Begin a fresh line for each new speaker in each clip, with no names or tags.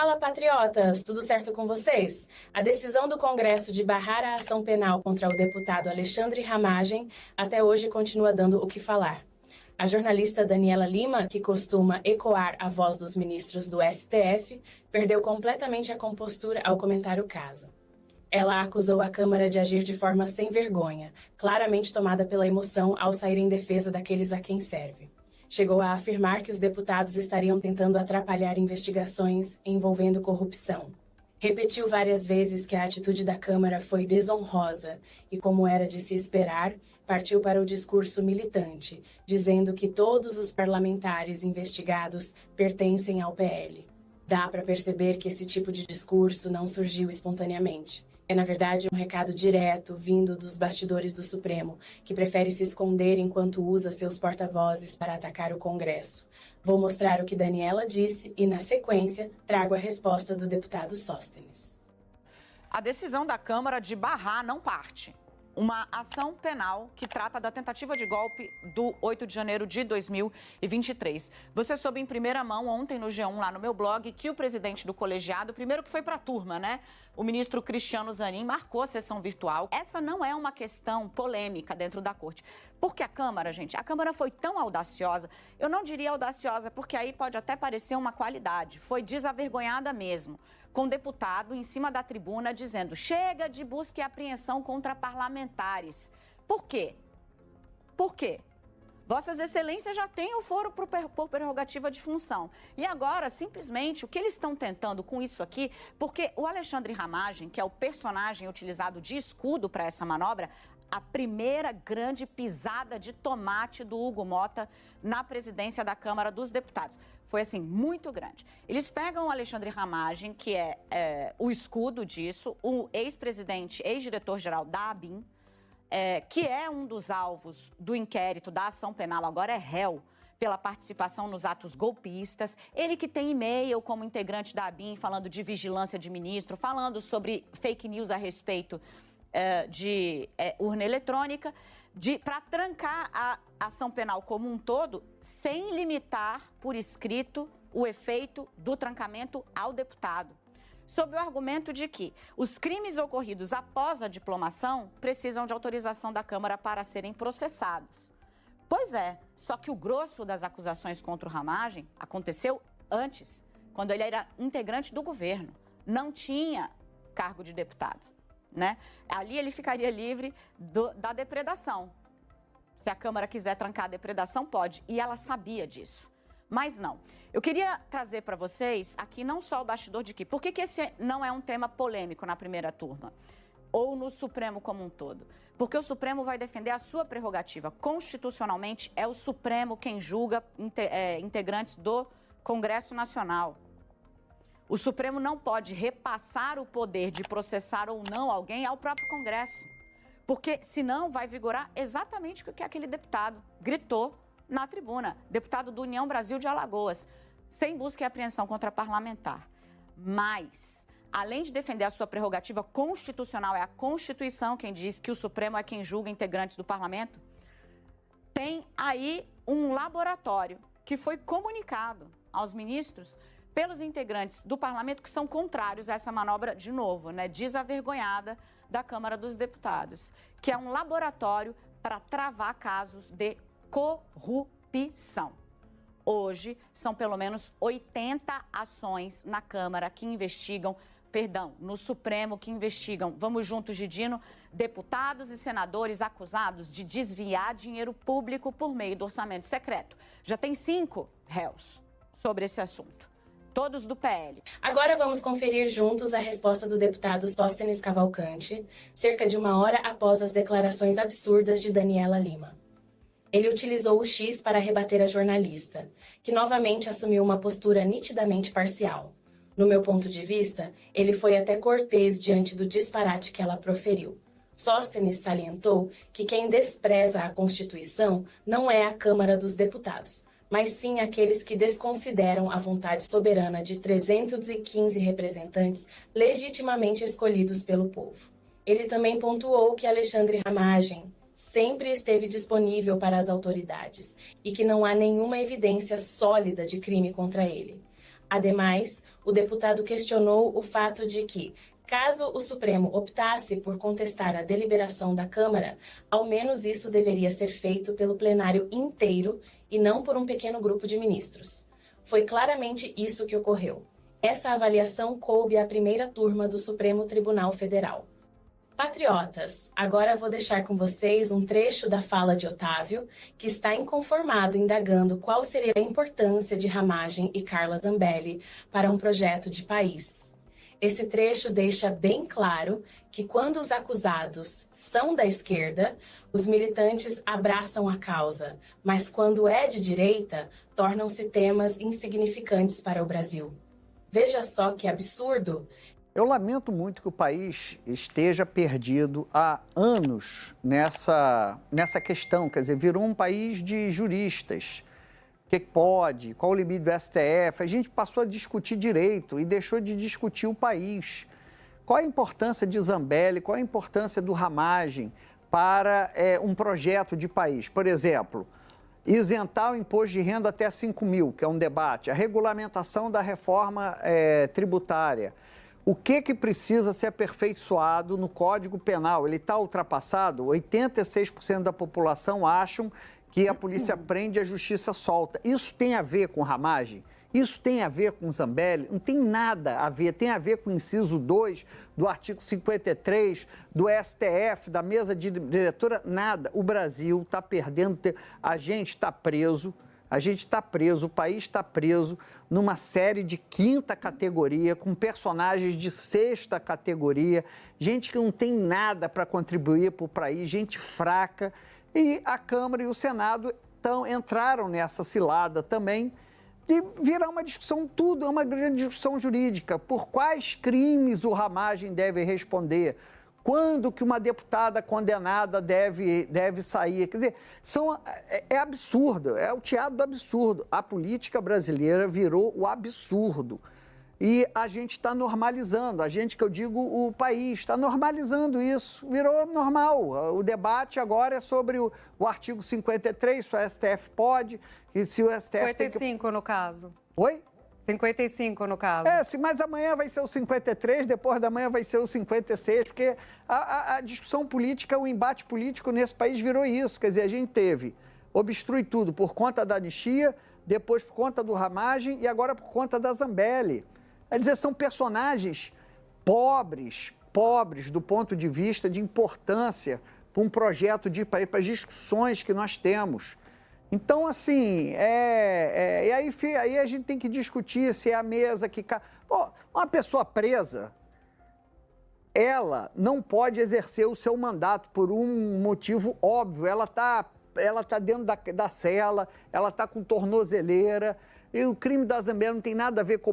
Fala, patriotas! Tudo certo com vocês? A decisão do Congresso de barrar a ação penal contra o deputado Alexandre Ramagem até hoje continua dando o que falar. A jornalista Daniela Lima, que costuma ecoar a voz dos ministros do STF, perdeu completamente a compostura ao comentar o caso. Ela acusou a Câmara de agir de forma sem vergonha, claramente tomada pela emoção ao sair em defesa daqueles a quem serve. Chegou a afirmar que os deputados estariam tentando atrapalhar investigações envolvendo corrupção. Repetiu várias vezes que a atitude da Câmara foi desonrosa e, como era de se esperar, partiu para o discurso militante, dizendo que todos os parlamentares investigados pertencem ao PL. Dá para perceber que esse tipo de discurso não surgiu espontaneamente. É, na verdade, um recado direto vindo dos bastidores do Supremo, que prefere se esconder enquanto usa seus porta-vozes para atacar o Congresso. Vou mostrar o que Daniela disse e, na sequência, trago a resposta do deputado Sóstenes.
A decisão da Câmara de barrar não parte. Uma ação penal que trata da tentativa de golpe do 8 de janeiro de 2023. Você soube em primeira mão ontem no G1, lá no meu blog, que o presidente do colegiado, primeiro que foi para a turma, né? O ministro Cristiano Zanin marcou a sessão virtual. Essa não é uma questão polêmica dentro da corte. Porque a Câmara, gente, a Câmara foi tão audaciosa, eu não diria audaciosa, porque aí pode até parecer uma qualidade. Foi desavergonhada mesmo, com o deputado em cima da tribuna dizendo: chega de busca e apreensão contra parlamentares. Por quê? Por quê? Vossas Excelências já têm o foro por prerrogativa de função. E agora, simplesmente, o que eles estão tentando com isso aqui, porque o Alexandre Ramagem, que é o personagem utilizado de escudo para essa manobra, a primeira grande pisada de tomate do Hugo Mota na presidência da Câmara dos Deputados. Foi, assim, muito grande. Eles pegam o Alexandre Ramagem, que é o escudo disso, o ex-presidente, ex-diretor-geral da ABIN, que é um dos alvos do inquérito da ação penal, agora é réu pela participação nos atos golpistas. Ele que tem e-mail como integrante da ABIN, falando de vigilância de ministro, falando sobre fake news a respeito de urna eletrônica, para trancar a ação penal como um todo, sem limitar por escrito o efeito do trancamento ao deputado, sob o argumento de que os crimes ocorridos após a diplomação precisam de autorização da Câmara para serem processados. Pois é, só que o grosso das acusações contra o Ramagem aconteceu antes, quando ele era integrante do governo, não tinha cargo de deputado, né? Ali ele ficaria livre da depredação. Se a Câmara quiser trancar a depredação, pode, e ela sabia disso. Mas não. Eu queria trazer para vocês aqui não só o bastidor de que... Por que esse não é um tema polêmico na primeira turma? Ou no Supremo como um todo? Porque o Supremo vai defender a sua prerrogativa. Constitucionalmente, é o Supremo quem julga integrantes do Congresso Nacional. O Supremo não pode repassar o poder de processar ou não alguém ao próprio Congresso. Porque senão vai vigorar exatamente o que aquele deputado gritou na tribuna, deputado do União Brasil de Alagoas, sem busca e apreensão contra parlamentar. Mas, além de defender a sua prerrogativa constitucional, é a Constituição quem diz que o Supremo é quem julga integrantes do parlamento, tem aí um laboratório que foi comunicado aos ministros pelos integrantes do parlamento que são contrários a essa manobra, de novo, né, desavergonhada da Câmara dos Deputados, que é um laboratório para travar casos de corrupção. Hoje, são pelo menos 80 ações na Câmara que investigam, no Supremo que investigam, vamos juntos, Gidino, deputados e senadores acusados de desviar dinheiro público por meio do orçamento secreto. Já tem 5 réus sobre esse assunto, todos do PL.
Agora vamos conferir juntos a resposta do deputado Sóstenes Cavalcante, cerca de 1 hora após as declarações absurdas de Daniela Lima. Ele utilizou o X para rebater a jornalista, que novamente assumiu uma postura nitidamente parcial. No meu ponto de vista, ele foi até cortês diante do disparate que ela proferiu. Sóstenes salientou que quem despreza a Constituição não é a Câmara dos Deputados, mas sim aqueles que desconsideram a vontade soberana de 315 representantes legitimamente escolhidos pelo povo. Ele também pontuou que Alexandre Ramagem sempre esteve disponível para as autoridades e que não há nenhuma evidência sólida de crime contra ele. Ademais, o deputado questionou o fato de que, caso o Supremo optasse por contestar a deliberação da Câmara, ao menos isso deveria ser feito pelo plenário inteiro e não por um pequeno grupo de ministros. Foi claramente isso que ocorreu. Essa avaliação coube à primeira turma do Supremo Tribunal Federal. Patriotas, agora vou deixar com vocês um trecho da fala de Otávio, que está inconformado indagando qual seria a importância de Ramagem e Carla Zambelli para um projeto de país. Esse trecho deixa bem claro que quando os acusados são da esquerda, os militantes abraçam a causa, mas quando é de direita, tornam-se temas insignificantes para o Brasil. Veja só que absurdo!
Eu lamento muito que o país esteja perdido há anos nessa questão, quer dizer, virou um país de juristas. O que pode, qual o limite do STF? A gente passou a discutir direito e deixou de discutir o país. Qual a importância de Zambelli, qual a importância do Ramagem para um projeto de país? Por exemplo, isentar o imposto de renda até 5 mil, que é um debate, a regulamentação da reforma tributária. O que precisa ser aperfeiçoado no Código Penal? Ele está ultrapassado? 86% da população acham que a polícia prende e a justiça solta. Isso tem a ver com Ramagem? Isso tem a ver com Zambelli? Não tem nada a ver. Tem a ver com o inciso 2 do artigo 53 do STF, da mesa de diretora? Nada. O Brasil está perdendo tempo. A gente está preso. A gente está preso, o país está preso numa série de 5ª categoria, com personagens de 6ª categoria, gente que não tem nada para contribuir para o país, gente fraca. E a Câmara e o Senado entraram nessa cilada também de virar uma discussão, tudo é uma grande discussão jurídica. Por quais crimes o Ramagem deve responder? Quando que uma deputada condenada deve sair? Quer dizer, é absurdo, é o teatro do absurdo. A política brasileira virou o absurdo. E a gente está normalizando, a gente, que eu digo, o país, está normalizando isso, virou normal. O debate agora é sobre o artigo 53, se o STF pode, e se o STF
55 no caso.
Oi?
55 no caso.
Mas amanhã vai ser o 53, depois da manhã vai ser o 56, porque a discussão política, o embate político nesse país virou isso. Quer dizer, a gente teve obstrui tudo por conta da anistia, depois por conta do Ramagem e agora por conta da Zambelli. Quer dizer, são personagens pobres do ponto de vista de importância para um projeto de país, para as discussões que nós temos. Então, assim, e aí a gente tem que discutir se é a mesa que... Pô, uma pessoa presa, ela não pode exercer o seu mandato por um motivo óbvio. Ela tá dentro da cela, ela está com tornozeleira, e o crime da Zambelli não tem nada a ver com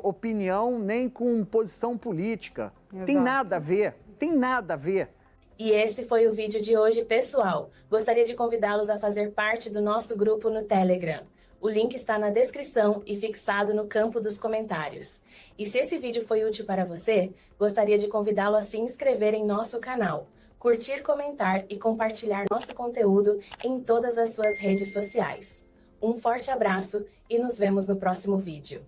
opinião, nem com posição política. Exato. Tem nada a ver, tem nada a ver.
E esse foi o vídeo de hoje, pessoal. Gostaria de convidá-los a fazer parte do nosso grupo no Telegram. O link está na descrição e fixado no campo dos comentários. E se esse vídeo foi útil para você, gostaria de convidá-lo a se inscrever em nosso canal, curtir, comentar e compartilhar nosso conteúdo em todas as suas redes sociais. Um forte abraço e nos vemos no próximo vídeo.